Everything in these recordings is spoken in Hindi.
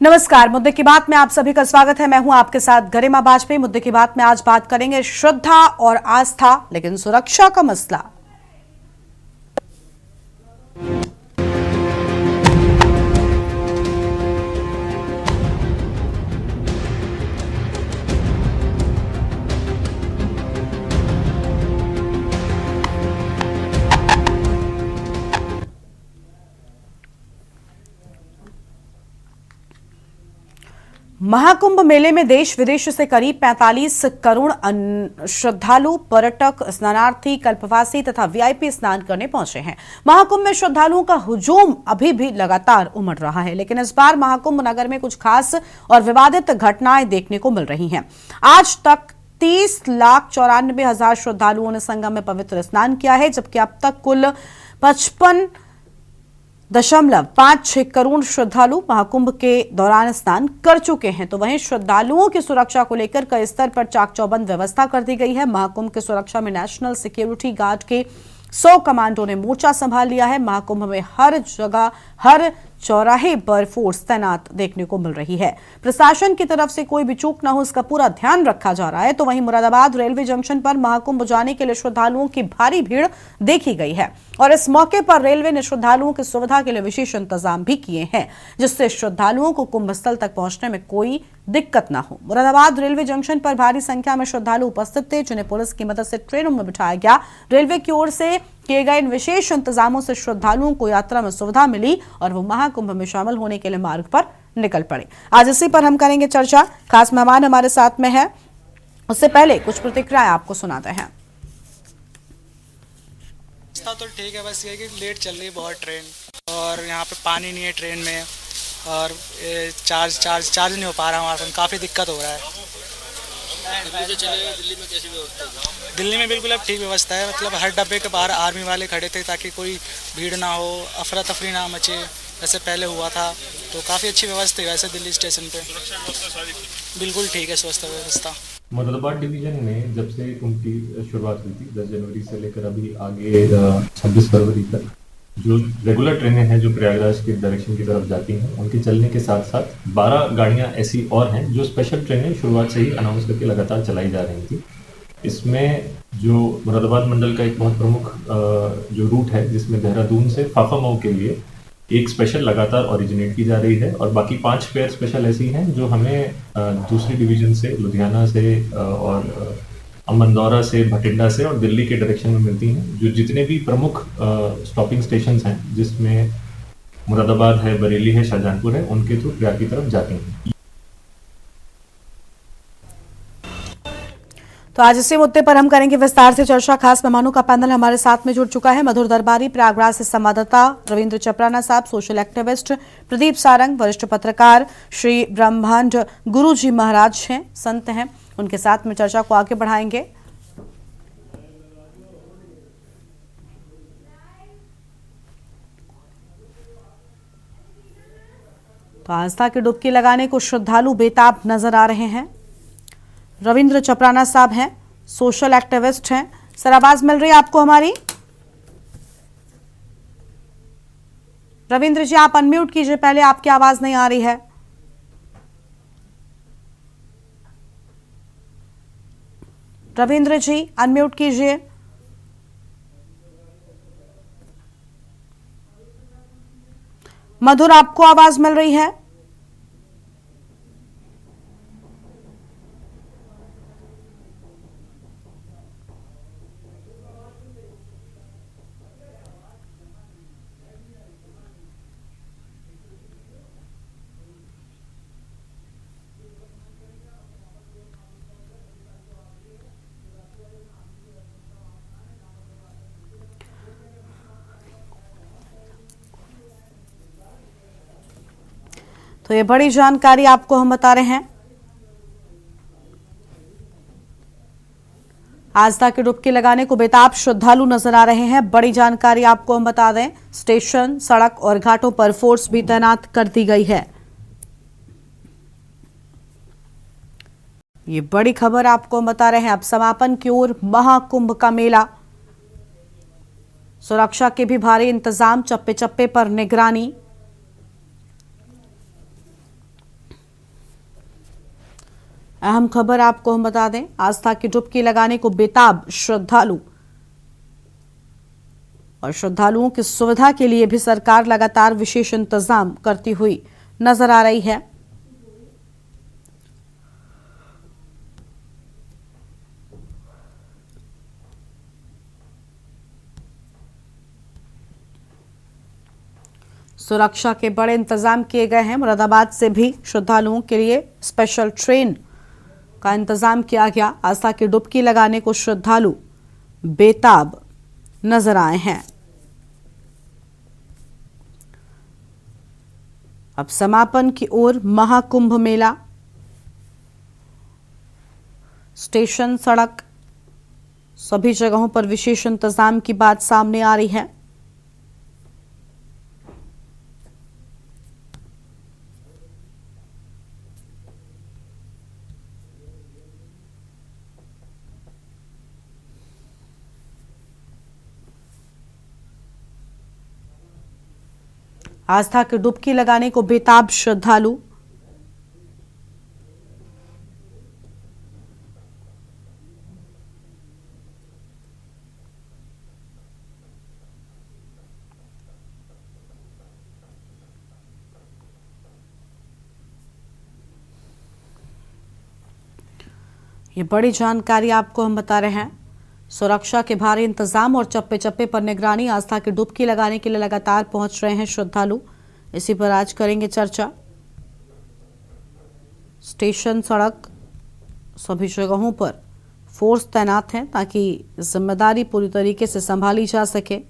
नमस्कार। मुद्दे की बात में आप सभी का स्वागत है। मैं हूं आपके साथ गरिमा वाजपेयी। मुद्दे की बात में आज बात करेंगे श्रद्धा और आस्था, लेकिन सुरक्षा का मसला। महाकुंभ मेले में देश विदेश से करीब 45 करोड़ श्रद्धालु, पर्यटक, स्नानार्थी, कल्पवासी तथा वीआईपी स्नान करने पहुंचे हैं। महाकुंभ में श्रद्धालुओं का हुजूम अभी भी लगातार उमड़ रहा है, लेकिन इस बार महाकुंभ नगर में कुछ खास और विवादित घटनाएं देखने को मिल रही हैं। आज तक 30,94,000 श्रद्धालुओं ने संगम में पवित्र स्नान किया है, जबकि अब तक कुल 55.56 करोड़ श्रद्धालु महाकुंभ के दौरान स्नान कर चुके हैं। तो वहीं श्रद्धालुओं की सुरक्षा को लेकर कई स्तर पर चाक चौबंद व्यवस्था कर दी गई है। महाकुंभ की सुरक्षा में नेशनल सिक्योरिटी गार्ड के 100 कमांडो ने मोर्चा संभाल लिया है। महाकुंभ में हर जगह, हर चौराहे पर फोर्स तैनात देखने को मिल रही है। प्रशासन की तरफ से कोई भी चूक न हो, इसका पूरा ध्यान रखा जा रहा है। तो वहीं मुरादाबाद रेलवे जंक्शन पर महाकुंभ जाने के लिए श्रद्धालुओं की भारी भीड़ देखी गई है और इस मौके पर रेलवे ने श्रद्धालुओं की सुविधा के लिए विशेष इंतजाम भी किए हैं, जिससे श्रद्धालुओं को कुंभ स्थल तक पहुंचने में कोई दिक्कत न हो। मुरादाबाद रेलवे जंक्शन पर भारी संख्या में श्रद्धालु उपस्थित थे, जिन्हें पुलिस की मदद से ट्रेनों में बिठाया गया। रेलवे की ओर से किए गए इन विशेष इंतजामों से श्रद्धालुओं को यात्रा में सुविधा मिली और वो महाकुंभ में शामिल होने के लिए मार्ग पर निकल पड़े। आज इसी पर हम करेंगे चर्चा। खास मेहमान हमारे साथ में है। उससे पहले कुछ प्रतिक्रियाएं आपको सुनाते हैं। तो ठीक है, बस ये कि लेट चल रही है बहुत ट्रेन, और यहाँ पे पानी नहीं है ट्रेन में, और चार्ज नहीं हो पा रहा हमारे, काफ़ी दिक्कत हो रहा है। दिल्ली में कैसी व्यवस्था है? दिल्ली में बिल्कुल अब ठीक व्यवस्था है। मतलब हर डब्बे के बाहर आर्मी वाले खड़े थे ताकि कोई भीड़ ना हो, अफरा तफरी ना मचे, जैसे पहले हुआ था। तो काफ़ी अच्छी व्यवस्था है वैसे दिल्ली स्टेशन पे। बिल्कुल ठीक है स्वास्थ्य व्यवस्था। मुरादाबाद डिवीजन में जब से उनकी शुरुआत हुई थी 10 जनवरी से लेकर अभी आगे 26 फरवरी तक, जो रेगुलर ट्रेनें हैं जो प्रयागराज के डायरेक्शन की तरफ जाती हैं, उनके चलने के साथ साथ 12 गाड़ियां ऐसी और हैं जो स्पेशल ट्रेनें शुरुआत से ही अनाउंस करके लगातार चलाई जा रही थी। इसमें जो मुरादाबाद मंडल का एक बहुत प्रमुख जो रूट है, जिसमें देहरादून से फाफामऊ के लिए एक स्पेशल लगातार ओरिजिनेट की जा रही है, और बाकी 5 पेयर स्पेशल ऐसी हैं जो हमें दूसरी डिवीजन से, लुधियाना से और अमंदौरा से, भटिंडा से और दिल्ली के डायरेक्शन में मिलती हैं। जो जितने भी प्रमुख स्टॉपिंग स्टेशंस हैं, जिसमें मुरादाबाद है, बरेली है, शाहजहांपुर है, उनके थ्रू प्रयाग की तरफ जाती हैं। तो आज इसी मुद्दे पर हम करेंगे विस्तार से चर्चा। खास मेहमानों का पैनल हमारे साथ में जुड़ चुका है। मधुर दरबारी प्रयागराज से संवाददाता, रविंद्र चपराना साहब सोशल एक्टिविस्ट, प्रदीप सारंग वरिष्ठ पत्रकार, श्री ब्रह्मांड गुरु जी महाराज हैं, संत हैं, उनके साथ में चर्चा को आगे बढ़ाएंगे। तो आस्था की डुबकी लगाने को श्रद्धालु बेताब नजर आ रहे हैं। रविंद्र चपराना साहब हैं, सोशल एक्टिविस्ट हैं। सर, आवाज मिल रही है आपको हमारी? रविंद्र जी, आप अनम्यूट कीजिए, पहले आपकी आवाज नहीं आ रही है। रविंद्र जी, अनम्यूट कीजिए। मधुर, आपको आवाज मिल रही है? तो ये बड़ी जानकारी आपको हम बता रहे हैं। आस्था की डुबकी लगाने को बेताब श्रद्धालु नजर आ रहे हैं। बड़ी जानकारी आपको हम बता दें, स्टेशन, सड़क और घाटों पर फोर्स भी तैनात कर दी गई है। ये बड़ी खबर आपको हम बता रहे हैं। अब समापन की ओर महाकुंभ का मेला, सुरक्षा के भी भारी इंतजाम, चप्पे चप्पे पर निगरानी। अहम खबर आपको हम बता दें, आस्था की डुबकी लगाने को बेताब श्रद्धालु और श्रद्धालुओं की सुविधा के लिए भी सरकार लगातार विशेष इंतजाम करती हुई नजर आ रही है। सुरक्षा के बड़े इंतजाम किए गए हैं। मुरादाबाद से भी श्रद्धालुओं के लिए स्पेशल ट्रेन का इंतजाम किया गया। आस्था की डुबकी लगाने को श्रद्धालु बेताब नजर आए हैं। अब समापन की ओर महाकुंभ मेला, स्टेशन, सड़क, सभी जगहों पर विशेष इंतजाम की बात सामने आ रही है। आस्था की डुबकी लगाने को बेताब श्रद्धालु। ये बड़ी जानकारी आपको हम बता रहे हैं। सुरक्षा के भारी इंतजाम और चप्पे चप्पे पर निगरानी। आस्था की डुबकी लगाने के लिए लगातार पहुंच रहे हैं श्रद्धालु। इसी पर आज करेंगे चर्चा। स्टेशन, सड़क, सभी जगहों पर फोर्स तैनात हैं ताकि जिम्मेदारी पूरी तरीके से संभाली जा सके।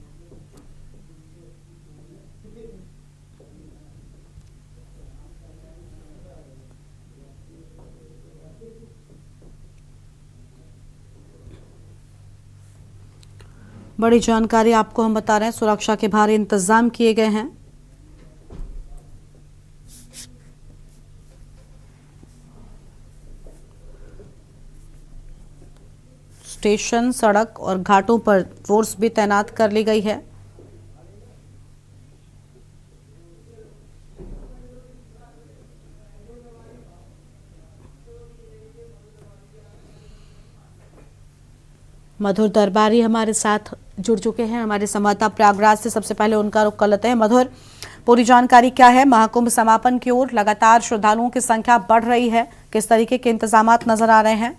बड़ी जानकारी आपको हम बता रहे हैं। सुरक्षा के भारी इंतजाम किए गए हैं। स्टेशन, सड़क और घाटों पर फोर्स भी तैनात कर ली गई है। मधुर दरबारी हमारे साथ जुड़ चुके हैं, हमारे संवाददाता प्रयागराज से। सबसे पहले उनका रुख कर लेते हैं। मधुर, पूरी जानकारी क्या है? महाकुंभ समापन की ओर लगातार श्रद्धालुओं की संख्या बढ़ रही है, किस तरीके के इंतजामात नजर आ रहे हैं?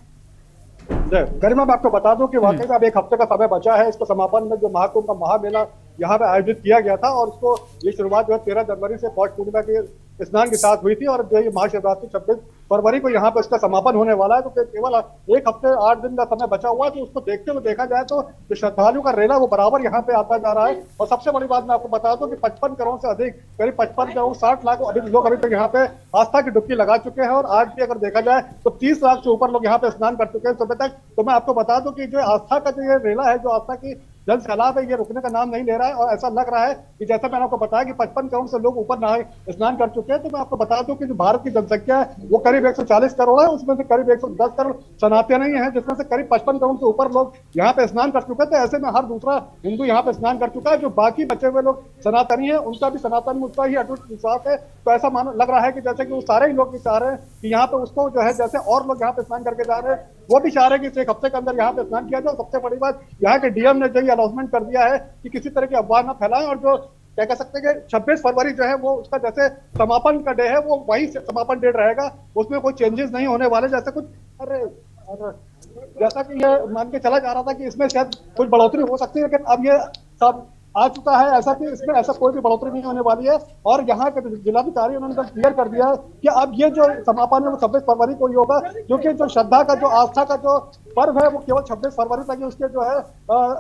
गरिमा, मैं आपको बता दूं कि वाकई में अब एक हफ्ते का समय बचा है इसको समापन में। जो महाकुंभ का महामेला यहाँ पे आयोजित किया गया था और उसको ये शुरुआत जो है 13 जनवरी से पौष पूर्णिमा के स्नान के साथ हुई थी और जो ये महाशिवरात्रि 26 फरवरी को यहाँ पे इसका समापन होने वाला है। तो केवल एक हफ्ते 8 दिन का समय बचा हुआ है। तो उसको देखते हुए देखा जाए तो जो श्रद्धालु का रेला वो बराबर यहाँ पे आता जा रहा है। और सबसे बड़ी बात मैं आपको बता दूं कि 55 करोड़ से अधिक, करीब 55 करोड़ 60 लाख अधिक लोग अभी तक यहाँ पे आस्था की डुबकी लगा चुके हैं। और आज भी अगर देखा जाए तो 30 लाख से ऊपर लोग यहाँ पे स्नान कर चुके हैं सुबह तक। तो मैं आपको बता दूं कि जो आस्था का जो ये रेला है, जो आस्था की जल सैलाब है, ये रुकने का नाम नहीं ले रहा है। और ऐसा लग रहा है कि जैसा मैंने आपको बताया कि 55 करोड़ से लोग ऊपर नहाए स्नान कर चुके हैं। तो मैं आपको बता दूं कि जो भारत की जनसंख्या है वो करीब 140 करोड़ है। उसमें से करीब 110 करोड़ सनातनी हैं, जिसमें से करीब 55 करोड़ से ऊपर लोग यहाँ पे स्नान कर चुके हैं। तो ऐसे में हर दूसरा हिंदू यहाँ पे स्नान कर चुका है। जो बाकी बचे हुए लोग सनातनी है, उनका भी सनातन में उसका ही अटूट विश्वास है। तो ऐसा लग रहा है कि जैसे कि वो सारे ही लोग भी चाह रहे हैं कि यहाँ पे उसको जो है, जैसे और लोग यहाँ पे स्नान करके जा रहे हैं, वो भी चाह रहे हैं कि एक हफ्ते के अंदर यहाँ पे स्नान किया जाए। सबसे बड़ी बात यहाँ के डीएम ने जो ये अनाउंसमेंट कर दिया है कि किसी तरह की अफवाह ना फैलाएं। और जो क्या कह सकते हैं कि 26 फरवरी जो है वो उसका जैसे समापन का डे है, वो वही समापन डेट रहेगा। उसमें कोई चेंजेस नहीं होने वाले। जैसे कुछ जैसा कि ये मान के चला जा रहा था कि इसमें शायद कुछ बढ़ोतरी हो सकती है, लेकिन अब ये सब आ चुका है ऐसा कि इसमें ऐसा कोई भी बढ़ोतरी नहीं होने वाली है। और यहाँ के जिलाधिकारी उन्होंने क्लियर कर दिया है कि अब ये जो समापन है वो 26 फरवरी को ही होगा, क्योंकि जो श्रद्धा का, जो आस्था का जो पर्व है वो केवल 26 फरवरी तक ही। उसके जो है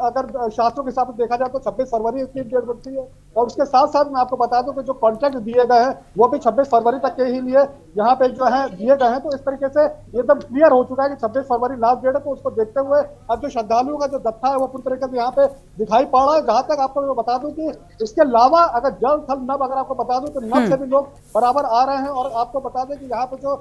अगर शास्त्रों के हिसाब से देखा जाए तो 26 फरवरी उसकी डेट बनती है। और उसके साथ साथ मैं आपको बता दूं कि जो कॉन्ट्रैक्ट दिए गए हैं वो भी 26 फरवरी तक के ही लिए यहाँ पे जो है दिए गए हैं। तो इस तरीके से एकदम क्लियर हो चुका है कि 26 फरवरी लास्ट डेट है। तो उसको देखते हुए अब जो श्रद्धालुओं का जो जत्था है वो पूरी तरीके से यहाँ पे दिखाई पड़ रहा है। जहां तक आपको बता दूं कि इसके अलावा अगर जल थल नभ अगर आपको बता दूं तो नभ से भी लोग बराबर आ रहे हैं। और आपको बता दें कि यहाँ पे जो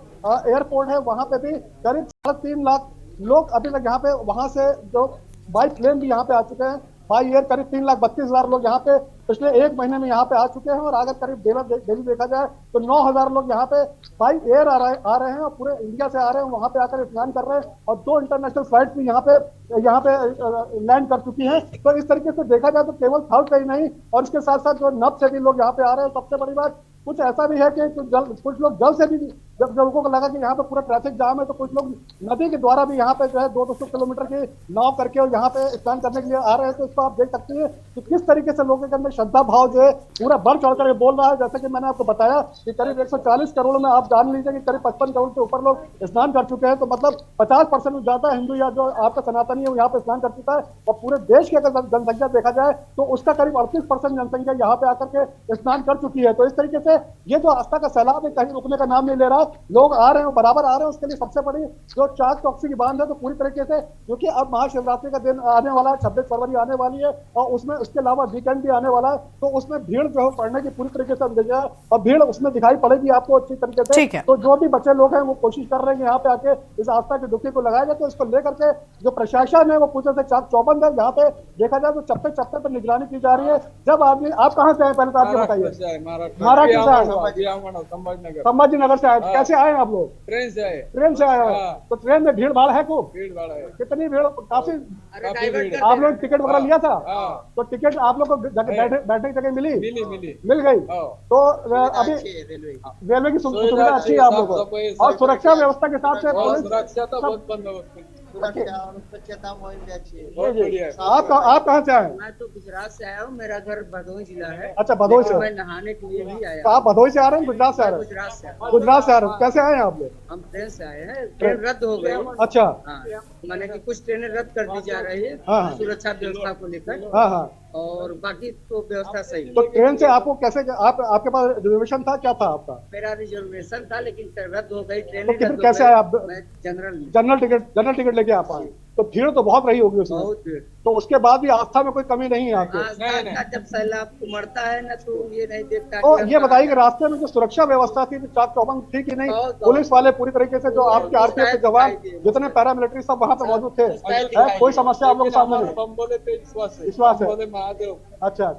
एयरपोर्ट है वहां पे भी करीब 3.5 लाख लोग अभी तक यहाँ पे, वहां से जो बाई प्लेन भी यहाँ पे आ चुके हैं। बाई एयर करीब 3,32,000 लोग यहाँ पे पिछले एक महीने में यहाँ पे आ चुके हैं। और अगर करीब डेली देखा जाए तो 9,000 लोग यहाँ पे बाई एयर आ रहे हैं और पूरे इंडिया से आ रहे हैं, वहाँ पे आकर स्नान कर रहे हैं। और 2 इंटरनेशनल फ्लाइट भी यहाँ पे लैंड कर चुकी हैं। तो इस तरीके से देखा जाए तो केवल थल से ही नहीं, और इसके साथ साथ जो नभ से भी लोग यहाँ पे आ रहे हैं। सबसे बड़ी बात कुछ ऐसा भी है कि कुछ लोग जल से भी, जब लोगों को लगा कि यहाँ पे पूरा ट्रैफिक जाम है, तो कुछ लोग नदी के द्वारा भी यहाँ पे जो है 200 किलोमीटर की नाव करके और यहाँ पे स्नान करने के लिए आ रहे हैं। तो इसको आप देख सकते हैं कि किस तरीके से लोगों के अंदर श्रद्धा भाव जो है पूरा बढ़ चढ़ कर बोल रहा है। जैसे कि मैंने आपको बताया कि करीब 140 करोड़ में आप जान लीजिए कि करीब 55 करोड़ से ऊपर लोग स्नान कर चुके हैं। तो मतलब 50% ज्यादा हिंदू या जो आपका सनातनी है वो यहाँ पे स्नान कर चुका है। और पूरे देश की अगर जनसंख्या देखा जाए तो उसका करीब 38% जनसंख्या यहाँ पे आकर के स्नान कर चुकी है। तो इस तरीके से ये जो आस्था का सैलाब है कहीं रुकने का नाम नहीं ले रहा, लोग आ रहे हैं, बराबर आ रहे हैं। उसके लिए सबसे बड़ी जो चाक चौकसी की बांध है, तो पूरी तरीके से क्योंकि अब महाशिवरात्रि का दिन आने वाला है, 26 फरवरी आने वाली है, और उसमें उसके अलावा वीकेंड भी आने वाला है। तो उसमें भीड़ जो है पड़ने की पूरी तरीके से अंदेशा है, और भीड़ उसमें दिखाई पड़ेगी आपको अच्छी तरीके से। ठीक है। तो जो भी बच्चे लोग हैं वो कोशिश कर रहे हैं यहाँ पे आके इस आस्था की डुबकी को लगाया जाए। तो इसको लेकर के जो प्रशासन है वो पूछे से चाक चौबंद है। यहाँ पे देखा जाए तो चप्पे चप्पे पर निगरानी की जा रही है। जब आदमी, आप कहाँ से आए पहले तो आपको बताइए। महाराष्ट्र से आए, संभाजी नगर से आए। कैसे आए आप लोग? ट्रेन से आए। ट्रेन से आए हो? तो ट्रेन में भीड़ भाड़ है खूब? भीड़ भाड़ है। कितनी भीड़? काफी। भीड़। आप लोग टिकट वगैरह लिया था? हाँ। तो टिकट आप लोग को बैठने की जगह मिली मिल गई? हाँ। तो अभी रेलवे की सुविधा अच्छी है आप लोगों को, और सुरक्षा व्यवस्था के हिसाब से पुलिस सुरक्षा तो बहुत बंदोबस्त है। आप कहाँ से आए? मैं तो गुजरात से आया हूँ, मेरा घर भदोही जिला है। अच्छा, भदोही से। मैं नहाने के लिए भी आया। तो आप भदोही से आ रहे हैं, गुजरात से आ रहे हैं? गुजरात से। गुजरात से आ रहे हैं। कैसे आए हैं आप लोग? हम ट्रेन से आए हैं, ट्रेन रद्द हो गई। अच्छा। हाँ, माने कि कुछ ट्रेनें रद्द कर दी जा रही है हाँ। सुरक्षा व्यवस्था को लेकर। हाँ हाँ। और बाकी तो व्यवस्था सही तो है। ट्रेन से आपको कैसे, आपके पास रिजर्वेशन था, क्या था आपका? मेरा रिजर्वेशन था लेकिन रद्द हो गई ट्रेन। तो कितने कैसे आए आप? मैं जनरल जनरल टिकट लेके आप आए। तो भीड़ तो बहुत रही होगी उसमें। बहुत भीड़। तो उसके बाद भी आस्था में कोई कमी नहीं है आपको? आस्था जब सैलाब उमड़ता है ना तो ये नहीं देखता। तो ये बताइए कि रास्ते में जो सुरक्षा व्यवस्था थी, चाक चौबंद थी कि नहीं? पुलिस वाले पूरी तरीके से, जो आपके आरपीएफ के जवान, जितने पैरामिलिट्री सब वहाँ पे मौजूद थे, कोई समस्या आप लोग के सामने नहीं? बोले पे विश्वास है। बोले महादेव। अच्छा।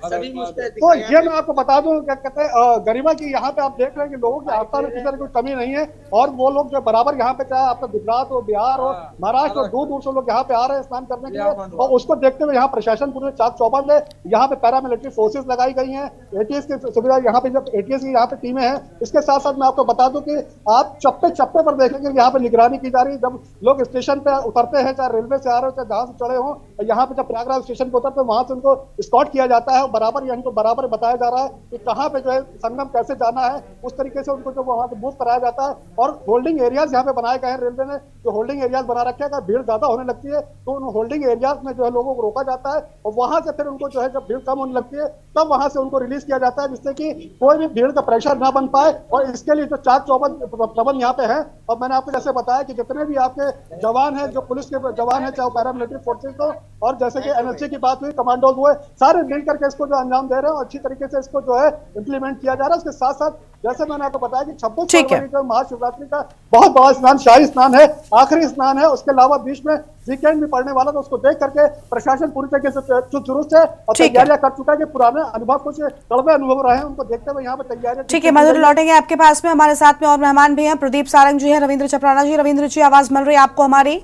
सभी तो ये मैं आपको बता दूं, क्या कहते हैं, गरिमा की यहाँ पे आप देख रहे हैं कि लोगों की आस्था में किसी तरह की कमी नहीं है। और वो लोग जो बराबर यहाँ पे, चाहे आपका गुजरात हो, बिहार हो, महाराष्ट्र हो, दूर दूर से लोग यहाँ पे आ रहे हैं स्नान करने के लिए। और उसको देखते हुए यहाँ प्रशासन पूरे चाक चौबंद है। यहाँ पे पैरामिलिट्री फोर्सेस लगाई गई हैं, एटीएस की सुविधा, यहाँ पे जब एटीएस की यहाँ पे टीमें हैं। इसके साथ साथ मैं आपको बता दूं कि आप चप्पे चप्पे पर देखेंगे यहाँ पे निगरानी की जा रही है। जब लोग स्टेशन पे उतरते हैं, चाहे रेलवे से आ रहे हो, चाहे जहां से चढ़े हो, यहाँ पे जब प्रयागराज स्टेशन पे उतरते हैं, वहां से उनको स्कॉट किया जाता है। बराबर इनको बराबर बताया जा रहा है कि कहाँ पे जो है संगम कैसे जाना है। उस तरीके से उनको जो वहां से मूव कराया जाता है। और होल्डिंग एरियाज यहाँ पे बनाए गए हैं, रेलवे ने जो होल्डिंग एरियाज बना रखे हैं। अगर भीड़ ज्यादा होने लगती है तो उन होल्डिंग एरियाज में जो है लोगों को रोका जाता है, और वहां से फिर उनको जो है जब भीड़ कम होने लगती है तब वहां से उनको रिलीज किया जाता है, जिससे कि कोई भी भीड़ का प्रेशर ना बन पाए। और इसके लिए जो चाक चौबंद प्रबंध यहाँ पे है। और मैंने आपको जैसे बताया कि जितने भी आपके जवान हैं, जो पुलिस के जवान हैं, चाहे पैरामिलिट्री फोर्सेज हो, और जैसे कि एनएसजी की बात हुई, कमांडोज हुए, सारे मिल करके इसको जो अंजाम दे रहे हैं और अच्छी तरीके से इसको जो है इम्प्लीमेंट किया जा रहा है। उसके साथ साथ जैसे मैंने आपको बताया कि 26 फरवरी को महाशिवरात्रि का बहुत बड़ा स्नान, शाही स्नान है, आखिरी स्नान है। उसके अलावा बीच में वीकेंड भी पड़ने वाला, तो उसको देख करके प्रशासन पूरी तरीके से चुस्त है और तैयारियां कर चुका है। कि पुराने अनुभव, कुछ कड़वे अनुभव रहे हैं, उनको देखते हुए यहाँ पे तैयारियां। ठीक है मधुर, लौटेंगे आपके पास में। हमारे साथ में और मेहमान भी हैं, प्रदीप सारंग जी हैं, रविंद्र चपराना जी। रविंद्र जी, आवाज मिल रही है आपको हमारी?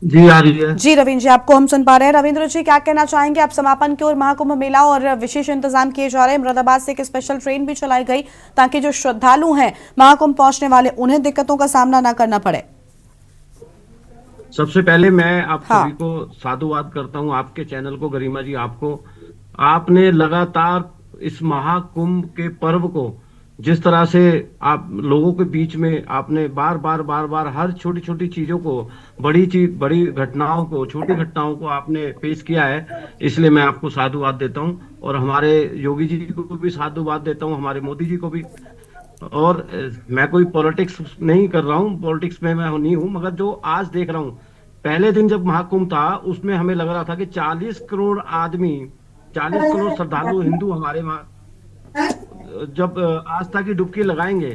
जी आ रही है। जी रविंद्र जी, आपको हम सुन पा रहे हैं। रविंद्र जी, क्या कहना चाहेंगे आप? समापन की ओर महाकुंभ मेला और विशेष इंतजाम किए जा रहे हैं। मुरादाबाद से एक स्पेशल ट्रेन भी चलाई गई ताकि जो श्रद्धालु हैं महाकुंभ पहुंचने वाले, उन्हें दिक्कतों का सामना ना करना पड़े। सबसे पहले मैं आप सभी को साधुवाद करता हूं, आपके चैनल को, गरिमा जी आपको। आपने लगातार इस महाकुंभ के पर्व को जिस तरह से आप लोगों के बीच में आपने बार बार हर छोटी छोटी चीजों को, बड़ी घटनाओं को, छोटी घटनाओं को आपने पेश किया है, इसलिए मैं आपको साधुवाद देता हूं। और हमारे योगी जी को भी साधुवाद देता हूं, हमारे मोदी जी को भी। और मैं कोई पॉलिटिक्स नहीं कर रहा हूं, पॉलिटिक्स में मैं नहीं हूं, मगर जो आज देख रहा हूं, पहले दिन जब महाकुंभ था उसमें हमें लग रहा था कि 40 करोड़ आदमी, 40 करोड़ श्रद्धालु हिंदू हमारे वहां जब आस्था की डुबकी लगाएंगे,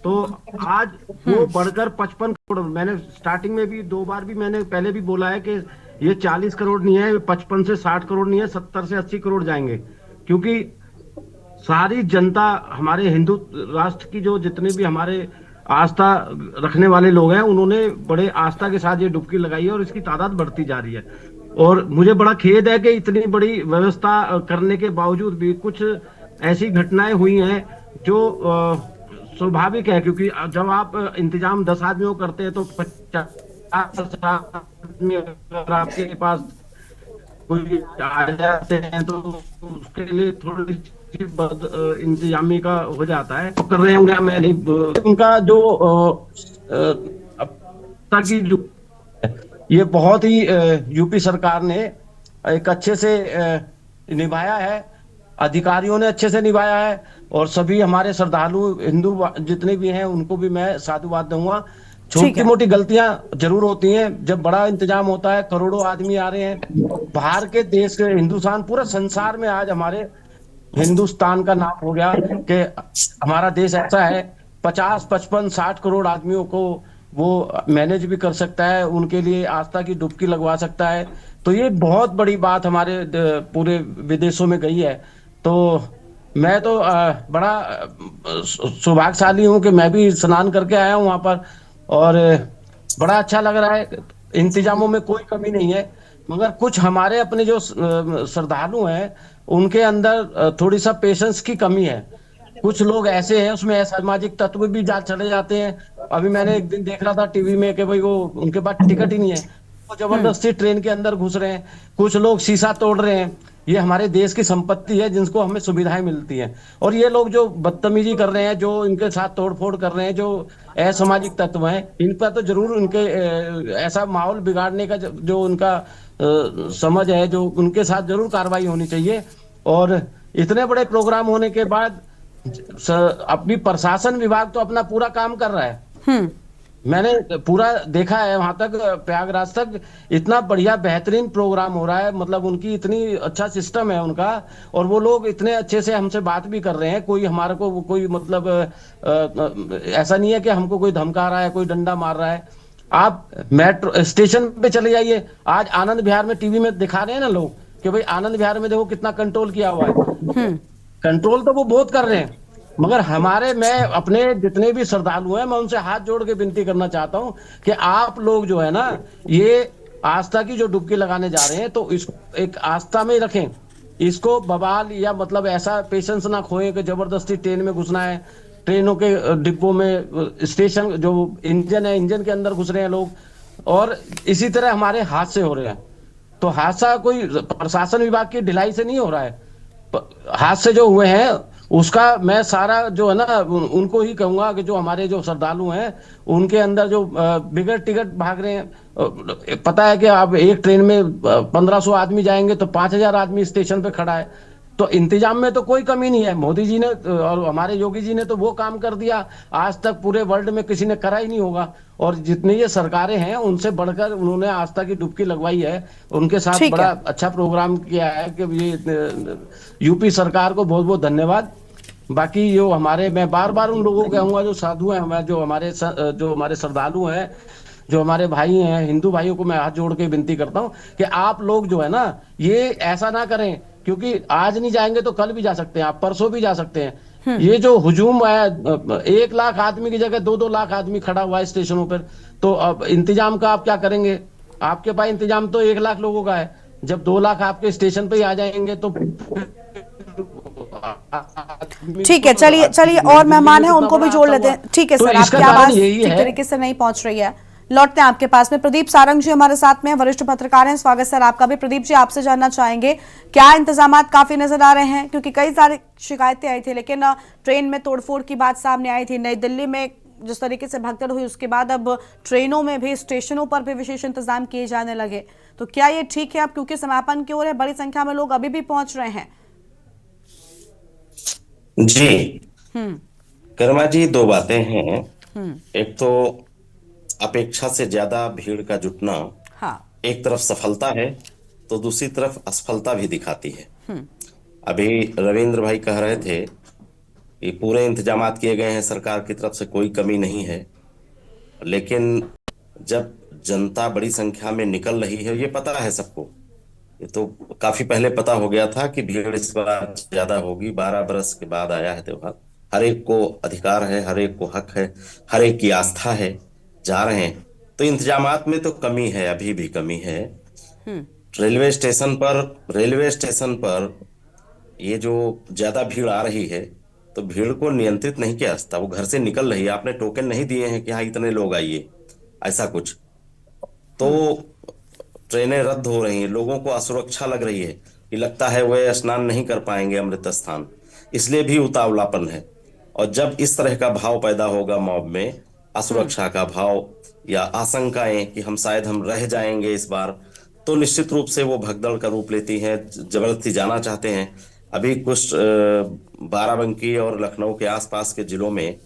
तो आज वो बढ़कर 55 करोड़। मैंने स्टार्टिंग में भी 2 बार भी मैंने पहले भी बोला है कि ये 40 करोड़ नहीं है, 55 से 60 करोड़ नहीं है, 70 से 80 करोड़ जाएंगे, क्योंकि सारी जनता, हमारे हिंदू राष्ट्र की जो जितने भी हमारे आस्था रखने वाले लोग हैं, उन्होंने बड़े आस्था के साथ ये डुबकी लगाई है और इसकी तादाद बढ़ती जा रही है। और मुझे बड़ा खेद है कि इतनी बड़ी व्यवस्था करने के बावजूद भी कुछ ऐसी घटनाएं हुई हैं जो स्वाभाविक है, क्योंकि जब आप इंतजाम 10 आदमियों को करते हैं तो 50 आदमी अगर आपके पास कोई आ जाते हैं तो उसके लिए थोड़ी सी इंतजामी का हो जाता है। तो कर रहे होंगे, मैं नहीं, उनका जो अब तक की जो ये बहुत ही यूपी सरकार ने एक अच्छे से निभाया है, अधिकारियों ने अच्छे से निभाया है, और सभी हमारे श्रद्धालु हिंदू जितने भी हैं उनको भी मैं साधुवाद दूंगा। छोटी मोटी गलतियां जरूर होती हैं, जब बड़ा इंतजाम होता है, करोड़ों आदमी आ रहे हैं बाहर के देश के, हिंदुस्तान पूरे संसार में आज हमारे हिंदुस्तान का नाम हो गया कि हमारा देश ऐसा है 50, 55, 60 करोड़ आदमियों को वो मैनेज भी कर सकता है, उनके लिए आस्था की डुबकी लगवा सकता है। तो ये बहुत बड़ी बात हमारे पूरे विदेशों में गई है। तो मैं तो बड़ा सौभाग्यशाली हूँ कि मैं भी स्नान करके आया हूँ वहां पर, और बड़ा अच्छा लग रहा है। इंतजामों में कोई कमी नहीं है, मगर कुछ हमारे अपने जो श्रद्धालु हैं उनके अंदर थोड़ी सा पेशेंस की कमी है। कुछ लोग ऐसे हैं, उसमें असामाजिक तत्व भी चले जाते हैं। अभी मैंने एक दिन देख रहा था टीवी में कि भाई वो उनके पास टिकट ही नहीं है, वो जबरदस्ती ट्रेन के अंदर घुस रहे हैं, कुछ लोग शीशा तोड़ रहे हैं। ये हमारे देश की संपत्ति है जिनको हमें सुविधाएं मिलती हैं, और ये लोग जो बदतमीजी कर रहे हैं, जो इनके साथ तोड़फोड़ कर रहे हैं, जो असामाजिक तत्व हैं, इन पर तो जरूर उनके ऐसा माहौल बिगाड़ने का जो उनका समझ है, जो उनके साथ जरूर कार्रवाई होनी चाहिए। और इतने बड़े प्रोग्राम होने के बाद अपनी प्रशासन विभाग तो अपना पूरा काम कर रहा है। मैंने पूरा देखा है वहां तक, प्रयागराज तक इतना बढ़िया बेहतरीन प्रोग्राम हो रहा है, मतलब उनकी इतनी अच्छा सिस्टम है उनका, और वो लोग इतने अच्छे से हमसे बात भी कर रहे हैं। कोई हमारे को कोई मतलब ऐसा नहीं है कि हमको कोई धमका रहा है, कोई डंडा मार रहा है। आप मेट्रो स्टेशन पे चले जाइए, आज आनंद विहार में टीवी में दिखा रहे हैं ना लोग कि भाई आनंद विहार में देखो कितना कंट्रोल किया हुआ है। कंट्रोल तो वो बहुत कर रहे हैं, मगर मैं अपने जितने भी श्रद्धालु हैं, मैं उनसे हाथ जोड़ के विनती करना चाहता हूं कि आप लोग जो है ना, ये आस्था की जो डुबकी लगाने जा रहे हैं तो इसको एक आस्था में रखें, इसको बवाल या मतलब ऐसा पेशेंस ना खोएं कि जबरदस्ती ट्रेन में घुसना है। ट्रेनों के डिब्बों में स्टेशन जो इंजन है, इंजन के अंदर घुस रहे हैं लोग, और इसी तरह हमारे हादसे हो रहे हैं। तो हादसा कोई प्रशासन विभाग की ढिलाई से नहीं हो रहा है, हादसे जो हुए हैं उसका मैं सारा जो है ना उनको ही कहूंगा कि जो हमारे जो श्रद्धालु हैं उनके अंदर जो बिगड़ टिकट भाग रहे हैं। पता है कि आप एक ट्रेन में 1500 आदमी जाएंगे तो 5000 आदमी स्टेशन पे खड़ा है। तो इंतजाम में तो कोई कमी नहीं है, मोदी जी ने और हमारे योगी जी ने तो वो काम कर दिया आज तक पूरे वर्ल्ड में किसी ने करा ही नहीं होगा। और जितनी ये सरकारें हैं उनसे बढ़कर उन्होंने आस्था की डुबकी लगवाई है, उनके साथ बड़ा अच्छा प्रोग्राम किया है कि ये यूपी सरकार को बहुत बहुत धन्यवाद। बाकी जो हमारे, मैं बार बार उन लोगों को कहूंगा जो साधु हैं, जो हमारे श्रद्धालु हैं, जो हमारे भाई हैं, हिंदू भाइयों को मैं हाथ जोड़ के विनती करता हूं कि आप लोग जो है ना ये ऐसा ना करें, क्योंकि आज नहीं जाएंगे तो कल भी जा सकते हैं, आप परसों भी जा सकते हैं। ये जो हुजूम है 1 लाख आदमी की जगह 2-2 लाख आदमी खड़ा हुआ है स्टेशनों पर, तो अब इंतजाम का आप क्या करेंगे? आपके पास इंतजाम तो 1 लाख लोगों का है, जब 2 लाख आपके स्टेशन पे ही आ जाएंगे तो ठीक है। चलिए और मेहमान हैं उनको भी जोड़ लेते हैं। ठीक है सर, आपकी आवाज ठीक तरीके से नहीं पहुंच रही है, लौटते हैं आपके पास में। प्रदीप सारंग जी हमारे साथ में वरिष्ठ पत्रकार हैं, स्वागत सर आपका भी। प्रदीप जी, आपसे जानना चाहेंगे क्या इंतजामात काफी नजर आ रहे हैं, क्योंकि कई सारी शिकायतें आई थी, लेकिन ट्रेन में तोड़फोड़ की बात सामने आई थी, नई दिल्ली में जिस तरीके से भगदड़ हुई उसके बाद अब ट्रेनों में भी, स्टेशनों पर भी विशेष इंतजाम किए जाने लगे, तो क्या ये ठीक है अब, क्योंकि समापन की ओर है, बड़ी संख्या में लोग अभी भी पहुंच रहे हैं? जी कर्मा जी, 2 बातें हैं। एक तो अपेक्षा से ज्यादा भीड़ का जुटना एक तरफ सफलता है तो दूसरी तरफ असफलता भी दिखाती है। अभी रविंद्र भाई कह रहे थे कि पूरे इंतजामात किए गए हैं, सरकार की तरफ से कोई कमी नहीं है, लेकिन जब जनता बड़ी संख्या में निकल रही है, ये पता है सबको। ये तो काफी पहले पता हो गया था कि भीड़ इस बार ज्यादा होगी। 12 बरस के बाद आया है त्योहार। हर एक को अधिकार है, हर एक को हक है, हर एक की आस्था है, जा रहे हैं। तो इंतजामात में तो कमी है, अभी भी कमी है। रेलवे स्टेशन पर ये जो ज्यादा भीड़ आ रही है, तो भीड़ को नियंत्रित नहीं किया जाता। वो घर से निकल रही है, आपने टोकन नहीं दिए हैं कि हाँ इतने लोग आइए, ऐसा कुछ, तो ट्रेनें रद्द हो रही हैं। लोगों को असुरक्षा लग रही है कि लगता है वे स्नान नहीं कर पाएंगे अमृत स्थान, इसलिए भी उतावलापन है। और जब इस तरह का भाव पैदा होगा मॉब में, असुरक्षा का भाव या आशंकाएं कि हम रह जाएंगे इस बार, तो निश्चित रूप से वो भगदड़ का रूप लेती हैं, जबरदस्ती जाना चाहते हैं। अभी कुछ बाराबंकी और लखनऊ के आसपास के जिलों में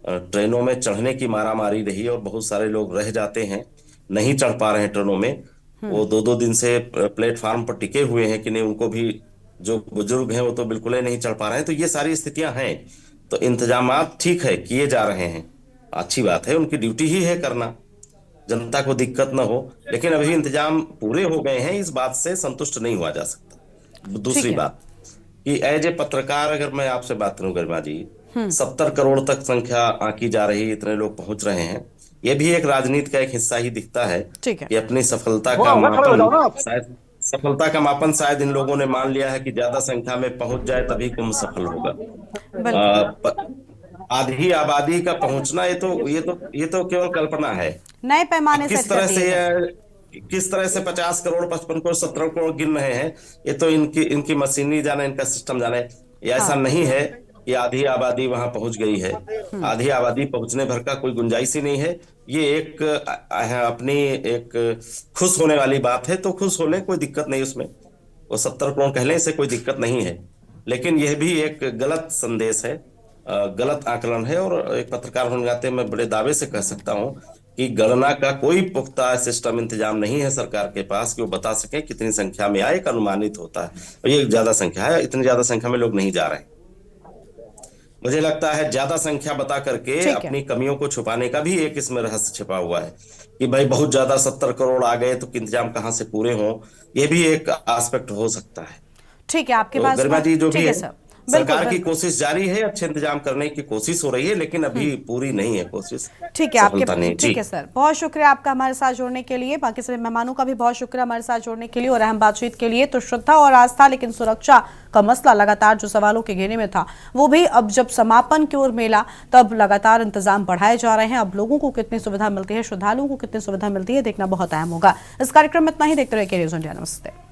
ट्रेनों में चढ़ने की मारामारी रही और बहुत सारे लोग रह जाते हैं, नहीं चढ़ पा रहे हैं ट्रेनों में। वो 2-2 दिन से प्लेटफार्म पर टिके हुए हैं कि नहीं, उनको भी, जो बुजुर्ग हैं वो तो बिल्कुल ही नहीं चढ़ पा रहे हैं। तो ये सारी स्थितियां हैं। तो इंतजामात ठीक है, किए जा रहे हैं, अच्छी बात है, उनकी ड्यूटी ही है करना, जनता को दिक्कत ना हो। लेकिन अभी इंतजाम पूरे हो गए हैं, इस बात से संतुष्ट नहीं हुआ जा सकता। दूसरी बात कि एज ए पत्रकार अगर मैं आपसे बात करूं गरिमा जी, 70 करोड़ तक संख्या आंकी जा रही, इतने लोग पहुंच रहे हैं, ये भी एक राजनीति का एक हिस्सा ही दिखता है कि अपनी सफलता का मापन शायद इन लोगों ने मान लिया है कि ज्यादा संख्या में पहुंच जाए तभी कुंभ सफल होगा। आधी आबादी का पहुंचना ये तो केवल कल्पना है। नए पैमाने किस तरह से 50 करोड़ 55 करोड़ 17 करोड़ गिन रहे हैं, ये तो इनकी मशीनरी जाने, इनका सिस्टम जाने। ये ऐसा नहीं है कि आधी आबादी वहां पहुंच गई है। आधी आबादी पहुंचने भर का कोई गुंजाइश ही नहीं है। ये एक अपनी एक खुश होने वाली बात है, तो खुश होने कोई दिक्कत नहीं उसमें, वो 70 करोड़ कहने से कोई दिक्कत नहीं है। लेकिन यह भी एक गलत संदेश है, गलत आकलन है। और एक पत्रकार होने के नाते मैं बड़े दावे से कह सकता हूं कि गणना का कोई पुख्ता सिस्टम इंतजाम नहीं है सरकार के पास कि वो बता सके कितनी संख्या में आए। एक अनुमानित होता है, और ये ज्यादा संख्या है, इतनी ज्यादा संख्या में लोग नहीं जा रहे। मुझे लगता है ज्यादा संख्या बता करके अपनी कमियों को छुपाने का भी एक इसमें रहस्य छिपा हुआ है कि भाई बहुत ज्यादा 70 करोड़ आ गए तो इंतजाम कहां से पूरे हों, ये भी एक एस्पेक्ट हो सकता है। ठीक है, आपके पास गरिमा जी, जो भी है सरकार की कोशिश जारी है, अच्छे इंतजाम करने की कोशिश हो रही है, लेकिन अभी पूरी नहीं है कोशिश। ठीक है, आपके ठीक है सर, बहुत शुक्रिया आपका हमारे साथ जुड़ने के लिए। बाकी सभी मेहमानों का भी बहुत शुक्रिया हमारे साथ जुड़ने के लिए और अहम बातचीत के लिए। तो श्रद्धा और आस्था, लेकिन सुरक्षा का मसला लगातार जो सवालों के घेरे में था, वो भी अब जब समापन की ओर मेला, तब लगातार इंतजाम बढ़ाए जा रहे हैं। अब लोगों को कितनी सुविधा मिलती है, श्रद्धालुओं को कितनी सुविधा मिलती है, देखना बहुत अहम होगा। इस कार्यक्रम में इतना ही। देखते रहिए के न्यूज़ इंडिया। नमस्ते।